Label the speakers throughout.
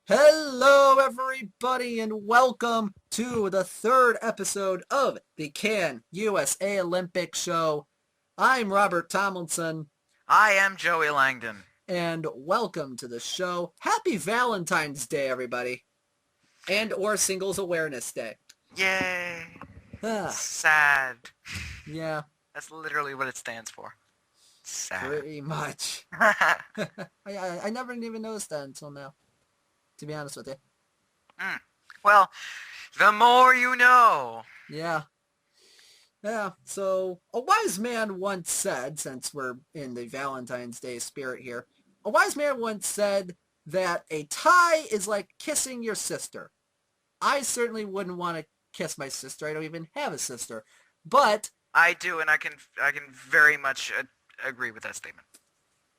Speaker 1: Hello, everybody, and welcome to the third episode of the CanUSA Olympic Show. I'm Robert Tomlinson,
Speaker 2: I am Joey Langdon.
Speaker 1: and welcome to the show. Happy Valentine's Day, everybody, and or Singles Awareness Day.
Speaker 2: Yay.
Speaker 1: Ah,
Speaker 2: Sad.
Speaker 1: yeah,
Speaker 2: That's literally what it stands for. Sad.
Speaker 1: pretty much. I never even noticed that until now, to be honest with you.
Speaker 2: Well, the more you know.
Speaker 1: Yeah. Yeah, so a wise man once said, since we're in the Valentine's Day spirit here, a wise man once said that a tie is like kissing your sister. I certainly wouldn't want to kiss my sister. I don't even have a sister. But,
Speaker 2: I do, and I can very much agree with that statement.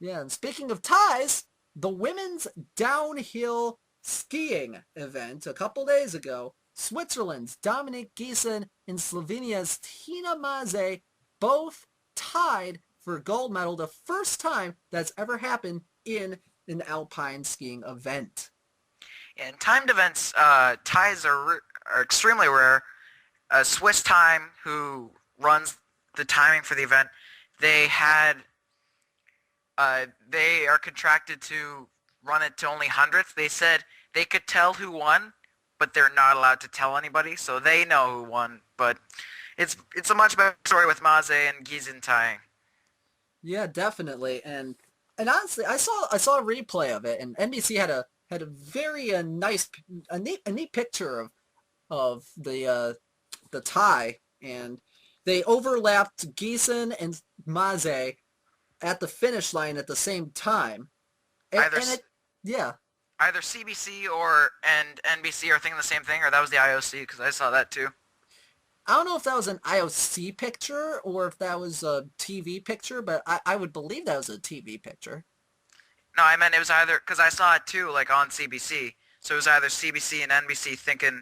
Speaker 1: yeah, and speaking of ties, the women's downhill skiing event a couple days ago, Switzerland's Dominic Giesen and Slovenia's Tina Maze both tied for a gold medal, the first time that's ever happened in an alpine skiing event.
Speaker 2: In timed events, ties are extremely rare. A Swiss time who runs the timing for the event, they are contracted to run it to only hundredths. They said they could tell who won, but they're not allowed to tell anybody, so they know who won. But it's a much better story with Maze and Giesen tying.
Speaker 1: Yeah, definitely. And honestly, I saw a replay of it, and NBC had a very nice a neat picture of the tie, and they overlapped Giesen and Maze at the finish line at the same time.
Speaker 2: Either
Speaker 1: And it, yeah,
Speaker 2: either CBC and NBC are thinking the same thing, or that was the IOC, because I saw that too.
Speaker 1: I don't know if that was an IOC picture or if that was a TV picture, but I would believe that was a TV picture.
Speaker 2: No, I meant it was either, because I saw it too, like on CBC. So it was either CBC and NBC thinking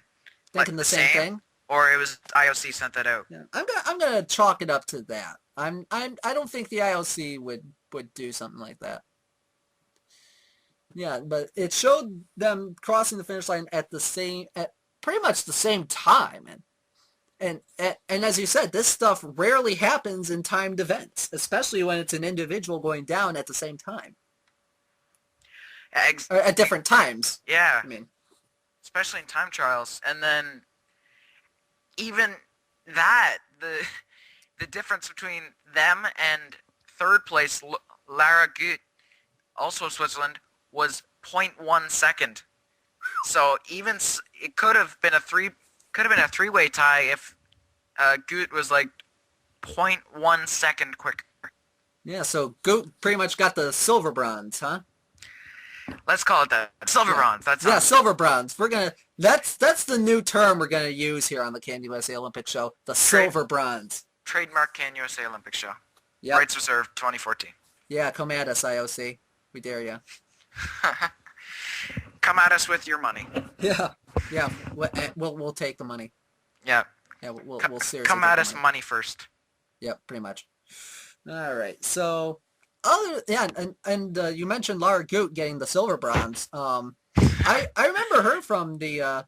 Speaker 2: like
Speaker 1: Thinking the same thing.
Speaker 2: or it was IOC sent that out.
Speaker 1: Yeah, I'm gonna chalk it up to that. I don't think the IOC would do something like that. Yeah, but it showed them crossing the finish line at pretty much the same time, and as you said, this stuff rarely happens in timed events, especially when it's an individual going down at the same time or at different times.
Speaker 2: Yeah,
Speaker 1: I mean,
Speaker 2: especially in time trials, and then even that the difference between them and third place Lara Gut, also Switzerland, was 0.1 second. So even it could have been a three-way tie if Gut was like 0.1 second quicker.
Speaker 1: yeah. So Goat pretty much got the silver bronze, huh?
Speaker 2: Let's call it that. Silver bronze. That's
Speaker 1: Yeah, silver bronze. That's the new term we're gonna use here on the CanUSA Olympic Show. The silver bronze.
Speaker 2: Trademark CanUSA Olympic Show.
Speaker 1: Yep.
Speaker 2: Rights reserved 2014.
Speaker 1: Yeah, come at us, IOC. We dare ya.
Speaker 2: Come at us with your money.
Speaker 1: Yeah, yeah. We'll take the money.
Speaker 2: Yeah.
Speaker 1: Yeah, we'll seriously
Speaker 2: come
Speaker 1: take
Speaker 2: at
Speaker 1: the
Speaker 2: us
Speaker 1: money.
Speaker 2: money first.
Speaker 1: Yep, pretty much. All right. So and you mentioned Lara Gut getting the silver bronze. I remember her from the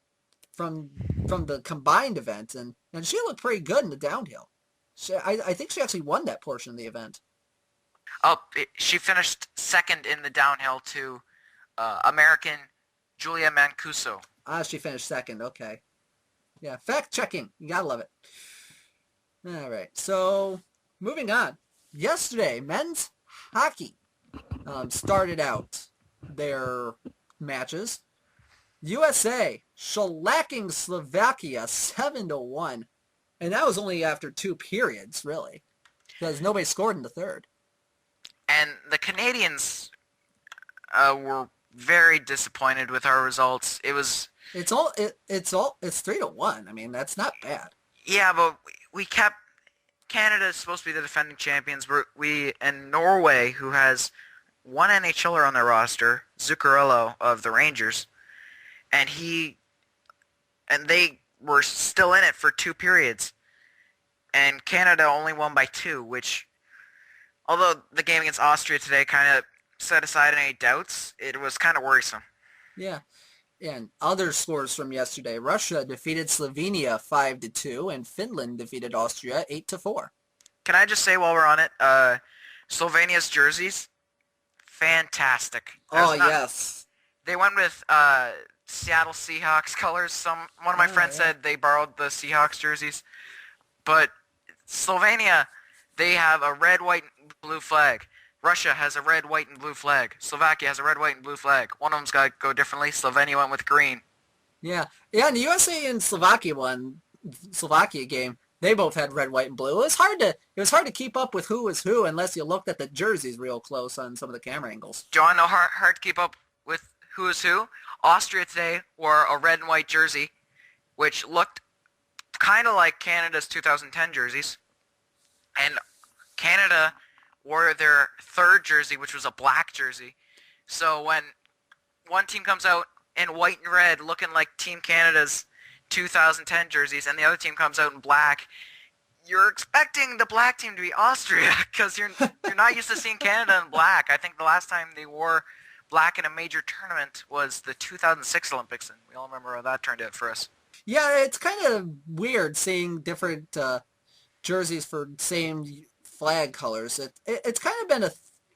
Speaker 1: combined event, and she looked pretty good in the downhill. I think she actually won that portion of the event.
Speaker 2: Oh, she finished second in the downhill to American Julia Mancuso.
Speaker 1: Ah, she finished second. Okay. Yeah, fact checking. You gotta love it. All right. So moving on. Yesterday, men's hockey started out their matches. USA shellacking Slovakia 7-1, and that was only after 2 periods, really, because nobody scored in the third.
Speaker 2: And the Canadians were very disappointed with our results. It's
Speaker 1: 3-1. I mean, that's not bad.
Speaker 2: Yeah, but we kept. Canada is supposed to be the defending champions. And Norway, who has one NHLer on their roster, Zuccarello of the Rangers, and they were still in it for 2 periods. And Canada only won by 2, which, although the game against Austria today kind of set aside any doubts, it was kind of worrisome.
Speaker 1: Yeah. And other scores from yesterday: Russia defeated Slovenia 5-2, and Finland defeated Austria 8-4.
Speaker 2: Can I just say while we're on it, Slovenia's jerseys, fantastic.
Speaker 1: Oh yes.
Speaker 2: They went with Seattle Seahawks colors. One of my friends said they borrowed the Seahawks jerseys, but Slovenia, they have a red, white, and blue flag. Russia has a red, white, and blue flag. Slovakia has a red, white, and blue flag. One of them's got to go differently. Slovenia went with green.
Speaker 1: Yeah. Yeah, and the USA and Slovakia game, they both had red, white, and blue. It was hard to keep up with who was who unless you looked at the jerseys real close on some of the camera angles.
Speaker 2: Do you want to know hard to keep up with who is who? Austria today wore a red and white jersey, which looked kind of like Canada's 2010 jerseys. And Canada wore their third jersey, which was a black jersey. So when one team comes out in white and red looking like Team Canada's 2010 jerseys and the other team comes out in black, you're expecting the black team to be Austria because you're not used to seeing Canada in black. I think the last time they wore black in a major tournament was the 2006 Olympics, and we all remember how that turned out for us.
Speaker 1: Yeah, it's kind of weird seeing different jerseys for same flag colors. It's kind of been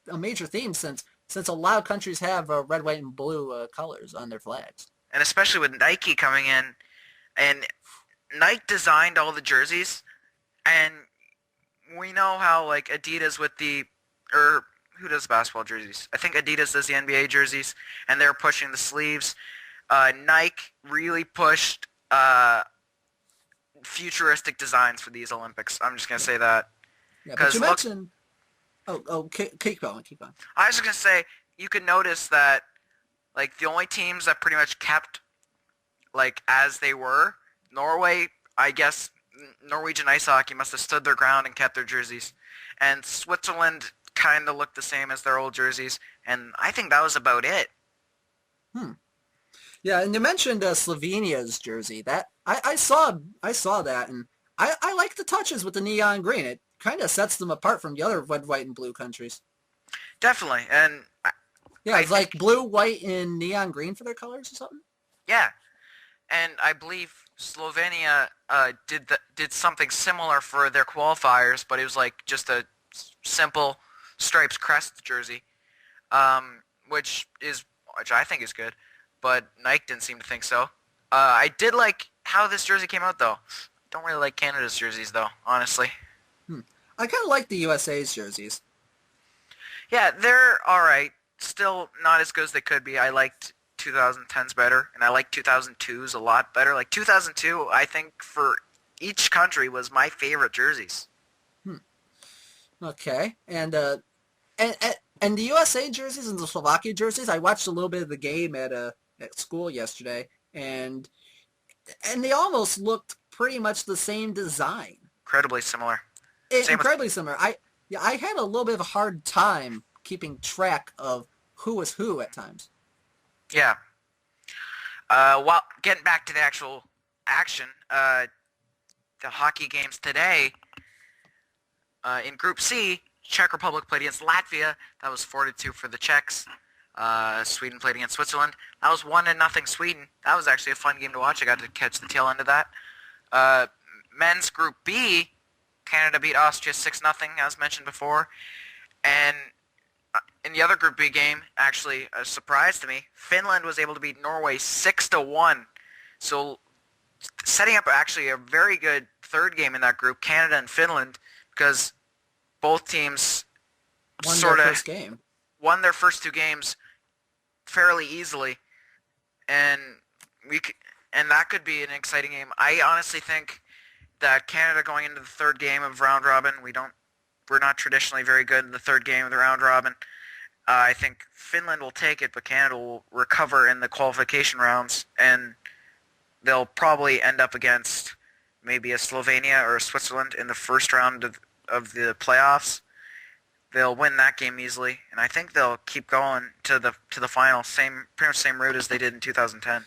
Speaker 1: a major theme since a lot of countries have red, white, and blue colors on their flags.
Speaker 2: And especially with Nike coming in, and Nike designed all the jerseys, and we know how like Adidas who does basketball jerseys? I think Adidas does the NBA jerseys, and they're pushing the sleeves. Nike really pushed futuristic designs for these Olympics. I'm just gonna say that.
Speaker 1: Yeah, but you mentioned. Keep going.
Speaker 2: I was just gonna say you could notice that like the only teams that pretty much kept like as they were, Norway. I guess Norwegian ice hockey must have stood their ground and kept their jerseys, and Switzerland kind of looked the same as their old jerseys, and I think that was about it.
Speaker 1: Yeah, and you mentioned Slovenia's jersey. That I saw that, and I like the touches with the neon green. It kind of sets them apart from the other red, white, and blue countries.
Speaker 2: Definitely, and
Speaker 1: yeah, it's like blue, white, and neon green for their colors or something.
Speaker 2: Yeah, and I believe Slovenia did something similar for their qualifiers, but it was like just a simple stripes crest jersey, which I think is good, but Nike didn't seem to think so. I did like how this jersey came out though. Don't really like Canada's jerseys though, honestly.
Speaker 1: I kind of like the USA's jerseys.
Speaker 2: Yeah, they're alright. Still not as good as they could be. I liked 2010s better, and I like 2002s a lot better. Like 2002, I think for each country was my favorite jerseys.
Speaker 1: Okay, and the USA jerseys and the Slovakia jerseys, I watched a little bit of the game at school yesterday, and they almost looked pretty much the same design.
Speaker 2: Incredibly similar.
Speaker 1: Incredibly similar. I had a little bit of a hard time keeping track of who was who at times.
Speaker 2: Yeah. Well, getting back to the actual action, the hockey games today, in Group C, Czech Republic played against Latvia. That was 4-2 for the Czechs. Sweden played against Switzerland. That was 1-0 Sweden. That was actually a fun game to watch. I got to catch the tail end of that. Men's Group B, Canada beat Austria 6-0, as mentioned before. And in the other Group B game, actually a surprise to me, Finland was able to beat Norway 6-1. So setting up actually a very good third game in that group, Canada and Finland, because both teams won their first two games fairly easily, and that could be an exciting game. I honestly think that Canada going into the third game of round robin, we're not traditionally very good in the third game of the round robin. I think Finland will take it, but Canada will recover in the qualification rounds, and they'll probably end up against maybe a Slovenia or a Switzerland in the first round of the playoffs. They'll win that game easily, and I think they'll keep going to the final, pretty much same route as they did in 2010.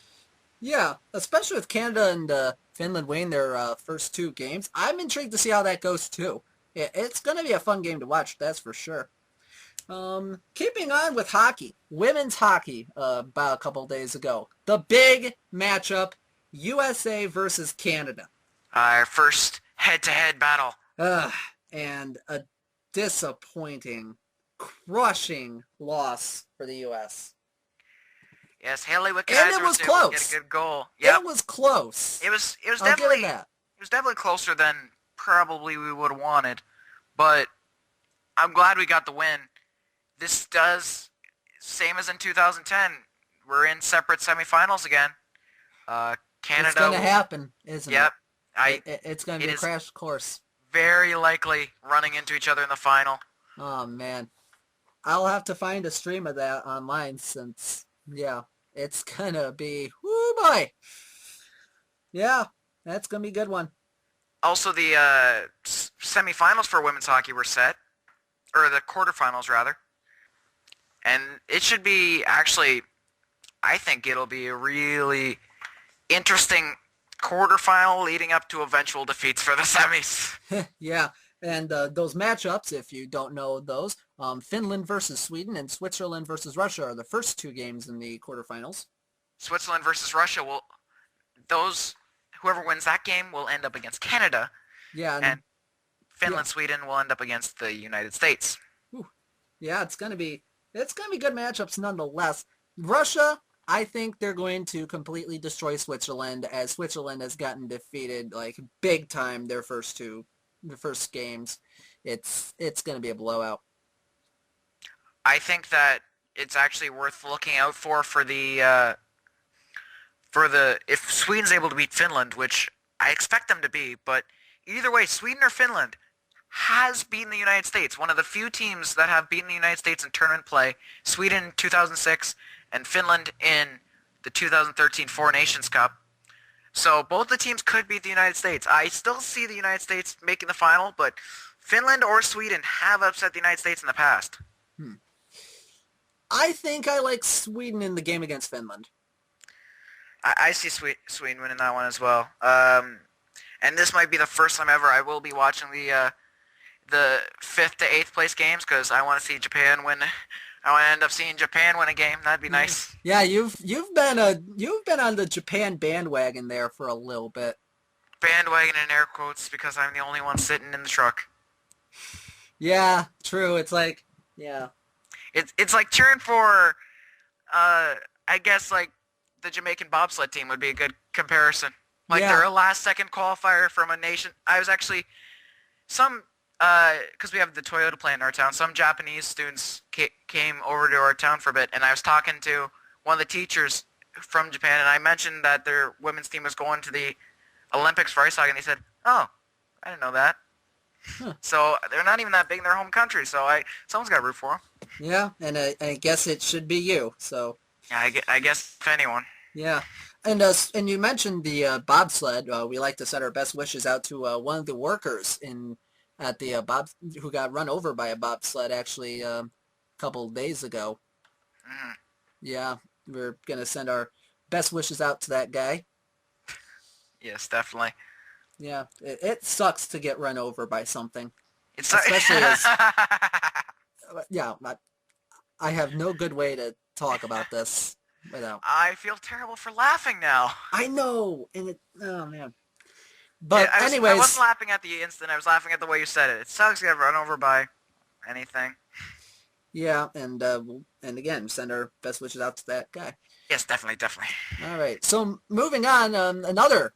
Speaker 1: Yeah, especially with Canada and Finland winning their first two games. I'm intrigued to see how that goes too. It's going to be a fun game to watch, that's for sure. Keeping on with hockey, women's hockey, about a couple days ago. The big matchup, USA versus Canada.
Speaker 2: Our first head-to-head battle.
Speaker 1: And a disappointing, crushing loss for the U.S.
Speaker 2: Yes, Haley
Speaker 1: And
Speaker 2: Wickenheiser
Speaker 1: it was
Speaker 2: was able to
Speaker 1: close.
Speaker 2: get a good goal. Yep.
Speaker 1: It was close.
Speaker 2: It was
Speaker 1: I'll give
Speaker 2: definitely
Speaker 1: it that.
Speaker 2: it was definitely closer than probably we would have wanted, but I'm glad we got the win. This does, same as in 2010, we're in separate semifinals again. Canada.
Speaker 1: It's gonna happen, isn't
Speaker 2: Yep.
Speaker 1: It's gonna be a crash course.
Speaker 2: Very likely running into each other in the final.
Speaker 1: Oh man, I'll have to find a stream of that online since it's gonna be whoo boy. Yeah, that's gonna be a good one.
Speaker 2: Also, the semifinals for women's hockey were set, or the quarterfinals rather, and it should be actually. I think it'll be a really interesting quarterfinal leading up to eventual defeats for the semis.
Speaker 1: Yeah, and those matchups, if you don't know those, Finland versus Sweden and Switzerland versus Russia are the first two games in the quarterfinals.
Speaker 2: Switzerland versus Russia whoever wins that game will end up against Canada.
Speaker 1: Yeah,
Speaker 2: and Finland, Sweden will end up against the United States.
Speaker 1: Yeah, it's gonna be good matchups nonetheless. Russia, I think they're going to completely destroy Switzerland, as Switzerland has gotten defeated like big time the first games. It's going to be a blowout.
Speaker 2: I think that it's actually worth looking out for the if Sweden's able to beat Finland, which I expect them to be, but either way, Sweden or Finland has beaten the United States. One of the few teams that have beaten the United States in tournament play. Sweden in 2006 and Finland in the 2013 Four Nations Cup. So both the teams could beat the United States. I still see the United States making the final, but Finland or Sweden have upset the United States in the past.
Speaker 1: I think I like Sweden in the game against Finland.
Speaker 2: I see Sweden winning that one as well. And this might be the first time ever I will be watching the 5th to 8th place games because I want to see Japan win. I want to end up seeing Japan win a game. That'd be nice.
Speaker 1: Yeah, you've been on the Japan bandwagon there for a little bit.
Speaker 2: Bandwagon in air quotes because I'm the only one sitting in the truck.
Speaker 1: Yeah, true. It's like
Speaker 2: It's like cheering for I guess like the Jamaican bobsled team would be a good comparison. Like they're a last second qualifier from a nation. I was actually because we have the Toyota plant in our town, some Japanese students came over to our town for a bit, and I was talking to one of the teachers from Japan, and I mentioned that their women's team was going to the Olympics for ice hockey, and they said, "Oh, I didn't know that." So they're not even that big in their home country, so someone's got to root for them.
Speaker 1: Yeah, and I guess it should be you. So
Speaker 2: yeah, I guess if anyone.
Speaker 1: Yeah, and you mentioned the bobsled. We like to send our best wishes out to one of the workers at the who got run over by a bobsled actually a couple days ago. Yeah, we're gonna send our best wishes out to that guy.
Speaker 2: Yes, definitely.
Speaker 1: Yeah, it sucks to get run over by something.
Speaker 2: Especially
Speaker 1: as I have no good way to talk about this without.
Speaker 2: I feel terrible for laughing now.
Speaker 1: I know, and oh man. But anyways,
Speaker 2: I wasn't laughing at the instant. I was laughing at the way you said it. It sucks to get run over by anything.
Speaker 1: Yeah, and again, send our best wishes out to that guy.
Speaker 2: Yes, definitely.
Speaker 1: All right, so moving on, another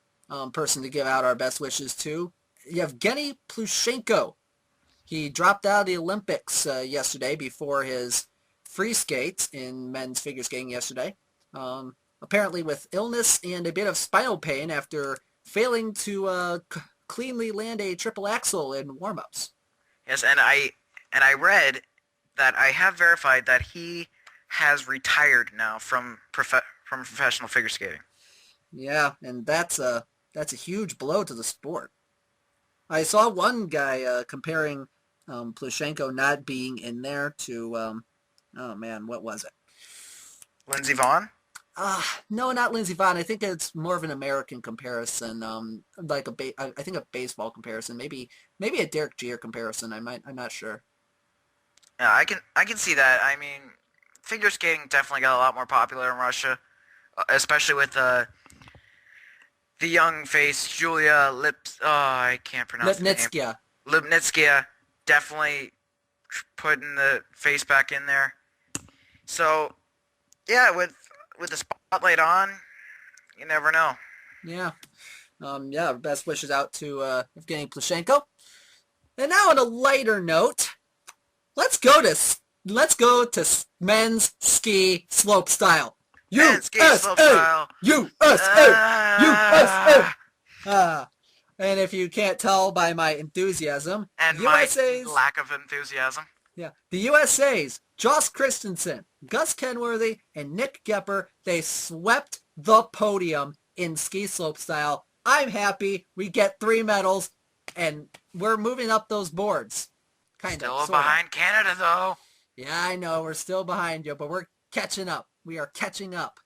Speaker 1: person to give out our best wishes to, Yevgeny Plushenko. He dropped out of the Olympics yesterday before his free skates in men's figure skating yesterday. Apparently with illness and a bit of spinal pain after failing to cleanly land a triple axel in warm-ups.
Speaker 2: Yes, and I read that I have verified that he has retired now from professional figure skating.
Speaker 1: Yeah, and that's a huge blow to the sport. I saw one guy comparing Plushenko not being in there to oh man, what was it?
Speaker 2: Lindsey Vonn?
Speaker 1: No, not Lindsey Vonn. I think it's more of an American comparison, like I think a baseball comparison, maybe a Derek Jeter comparison. I'm not sure.
Speaker 2: Yeah, I can see that. I mean, figure skating definitely got a lot more popular in Russia, especially with the young face Julia Lips. Oh, I can't pronounce the name.
Speaker 1: Lipnitskia.
Speaker 2: Lipnitskia definitely putting the face back in there. So yeah, with the spotlight on, you never know.
Speaker 1: Yeah. Yeah, best wishes out to Evgeny Plushenko. And now on a lighter note, let's go to men's ski slopestyle.
Speaker 2: Man, ski slope
Speaker 1: USA!
Speaker 2: style.
Speaker 1: USA! USA! Ah, and if you can't tell by my enthusiasm,
Speaker 2: And my
Speaker 1: USA's
Speaker 2: lack of enthusiasm.
Speaker 1: the USA's Josh Christensen, Gus Kenworthy, and Nick Gepper, they swept the podium in ski slopestyle. I'm happy. We get 3 medals, and we're moving up those boards. Kind of.
Speaker 2: Still behind Canada though.
Speaker 1: Yeah, I know. We're still behind you, but we're catching up. We are catching up.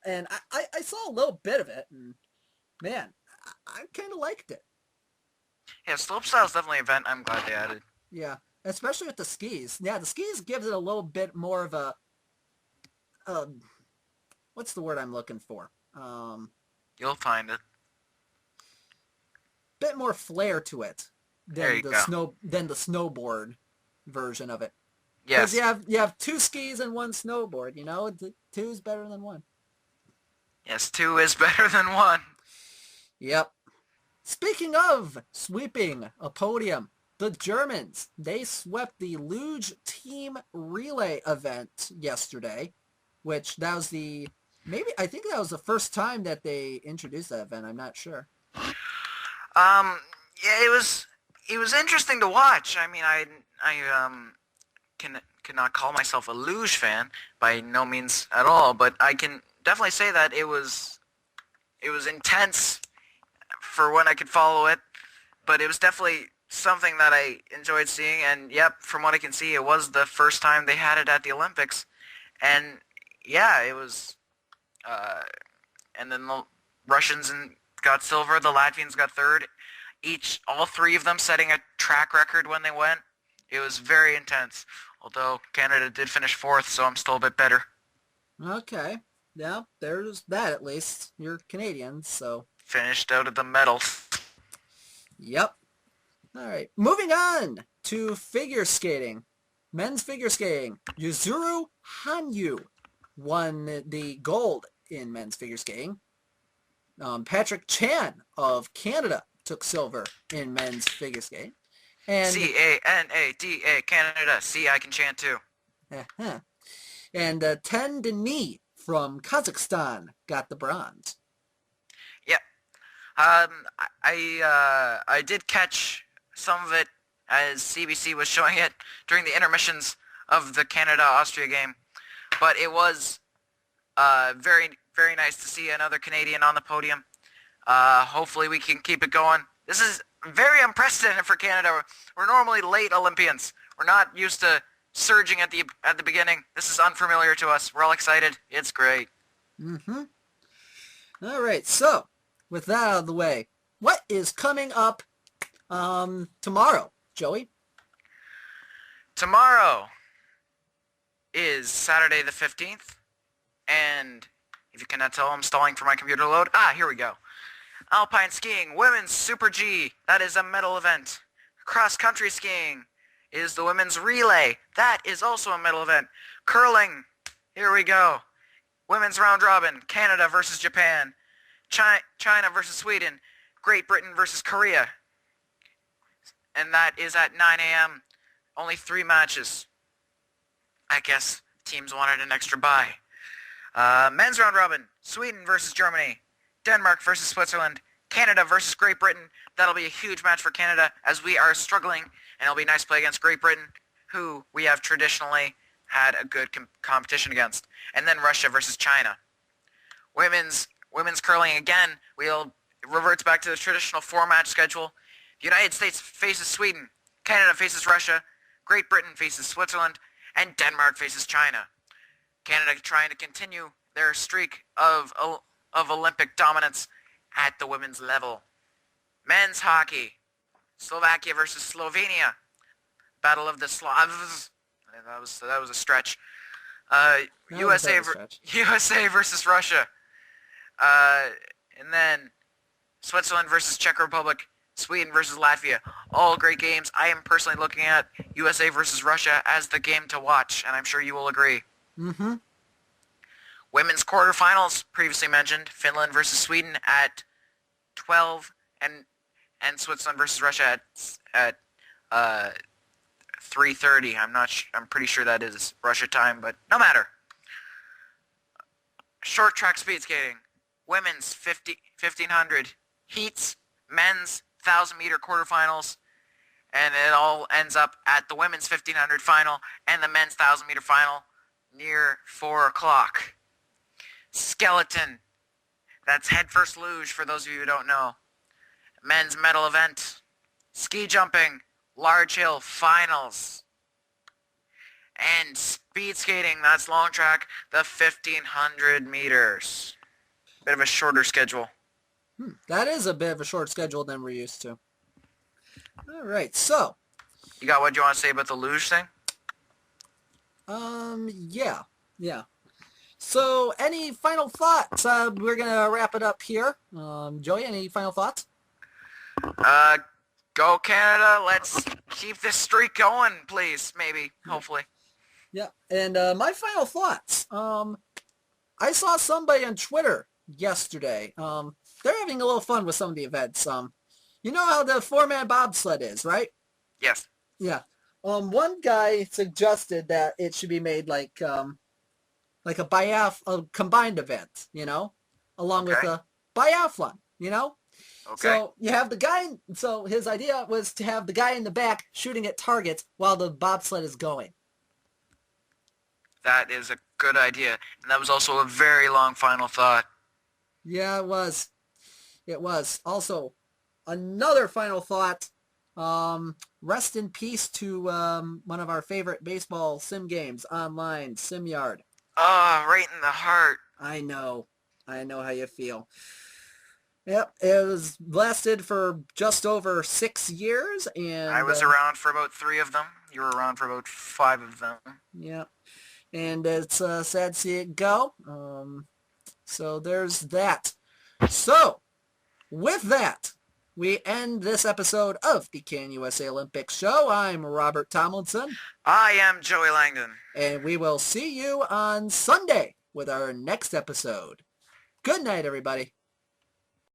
Speaker 1: And I saw a little bit of it, and man, I kind of liked it.
Speaker 2: Yeah, slopestyle is definitely an event I'm glad they added.
Speaker 1: Yeah, especially with the skis. Yeah, the skis gives it a little bit more of a, what's the word I'm looking for?
Speaker 2: You'll find it.
Speaker 1: Bit more flair to it
Speaker 2: There you go.
Speaker 1: than the snowboard version of it.
Speaker 2: Yes.
Speaker 1: Because you have 2 skis and 1 snowboard. You know, 2 is better than 1.
Speaker 2: Yes, 2 is better than 1.
Speaker 1: Yep. Speaking of sweeping a podium, the Germans, they swept the Luge team relay event yesterday, which that was I think that was the first time that they introduced that event. I'm not sure.
Speaker 2: Yeah, it was interesting to watch. I mean, I cannot call myself a luge fan by no means at all, but I can definitely say that it was intense for when I could follow it, but it was definitely something that I enjoyed seeing. And yep, from what I can see, it was the first time they had it at the Olympics, and yeah, it was. And then the Russians got silver, the Latvians got third. All 3 of them setting a track record when they went. It was very intense. Although Canada did finish 4th, so I'm still a bit better.
Speaker 1: Okay. Yeah, there's that at least. You're Canadians, so.
Speaker 2: Finished out of the medals.
Speaker 1: Yep. All right. Moving on to figure skating. Men's figure skating. Yuzuru Hanyu won the gold in men's figure skating. Patrick Chan of Canada took silver in men's figure skating. And
Speaker 2: Canada, Canada. See, I can chant too.
Speaker 1: Uh-huh. And Ten Denis from Kazakhstan got the bronze.
Speaker 2: Yeah. I did catch some of it as CBC was showing it during the intermissions of the Canada-Austria game. But it was very, very nice to see another Canadian on the podium. Hopefully we can keep it going. This is very unprecedented for Canada. We're normally late Olympians. We're not used to surging at the beginning. This is unfamiliar to us. We're all excited. It's great.
Speaker 1: Mm-hmm. All right, so with that out of the way, what is coming up tomorrow, Joey?
Speaker 2: Tomorrow is Saturday the 15th, and if you cannot tell, I'm stalling for my computer to load. Here we go. Alpine skiing, women's Super G. That is a medal event. Cross-country skiing is the women's relay. That is also a medal event. Curling. Here we go. Women's round robin. Canada versus Japan. China versus Sweden. Great Britain versus Korea. And that is at 9 a.m. Only 3 matches. I guess teams wanted an extra bye. Men's round robin. Sweden versus Germany. Denmark versus Switzerland. Canada versus Great Britain. That'll be a huge match for Canada as we are struggling, and it'll be nice to play against Great Britain, who we have traditionally had a good competition against. And then Russia versus China. Women's curling again. Reverts back to the traditional 4-match schedule. The United States faces Sweden. Canada faces Russia. Great Britain faces Switzerland. And Denmark faces China. Canada trying to continue their streak of Olympic dominance at the women's level. Men's hockey. Slovakia versus Slovenia. Battle of the Slavs. That was a stretch.
Speaker 1: That was
Speaker 2: USA
Speaker 1: a stretch.
Speaker 2: USA versus Russia. And then Switzerland versus Czech Republic. Sweden versus Latvia. All great games. I am personally looking at USA versus Russia as the game to watch, and I'm sure you will agree.
Speaker 1: Mm-hmm.
Speaker 2: Women's quarterfinals, previously mentioned, Finland versus Sweden at 12, and Switzerland versus Russia at 3:30. I'm pretty sure that is Russia time, but no matter. Short track speed skating, women's 1500 heats, men's 1,000-meter quarterfinals, and it all ends up at the women's 1500 final and the men's 1,000-meter final near 4 o'clock. Skeleton, that's headfirst luge for those of you who don't know. Men's medal event, ski jumping, large hill finals. And speed skating, that's long track, the 1,500 meters. Bit of a shorter schedule.
Speaker 1: That is a bit of a short schedule than we're used to. All right, so.
Speaker 2: You got what you want to say about the luge thing?
Speaker 1: Yeah. So, any final thoughts? We're gonna wrap it up here. Joey, any final thoughts?
Speaker 2: Go Canada. Let's keep this streak going, please. Maybe, hopefully.
Speaker 1: Yeah, and my final thoughts. I saw somebody on Twitter yesterday. They're having a little fun with some of the events. You know how the 4-man bobsled is, right?
Speaker 2: Yes.
Speaker 1: Yeah. One guy suggested that it should be made like a combined event, you know, along with a biathlon, you know.
Speaker 2: Okay.
Speaker 1: So you have the guy. So his idea was to have the guy in the back shooting at targets while the bobsled is going.
Speaker 2: That is a good idea, and that was also a very long final thought.
Speaker 1: Yeah, it was. It was. Also, another final thought. Rest in peace to one of our favorite baseball sim games online, SimYard.
Speaker 2: Ah, right in the heart.
Speaker 1: I know how you feel. Yep, it was lasted for just over 6 years, and
Speaker 2: I was around for about 3 of them. You were around for about 5 of them.
Speaker 1: Yeah, and it's sad to see it go. So there's that. So, with that, we end this episode of the CanUSA Olympics Show. I'm Robert Tomlinson.
Speaker 2: I am Joey Langdon.
Speaker 1: And we will see you on Sunday with our next episode. Good night, everybody.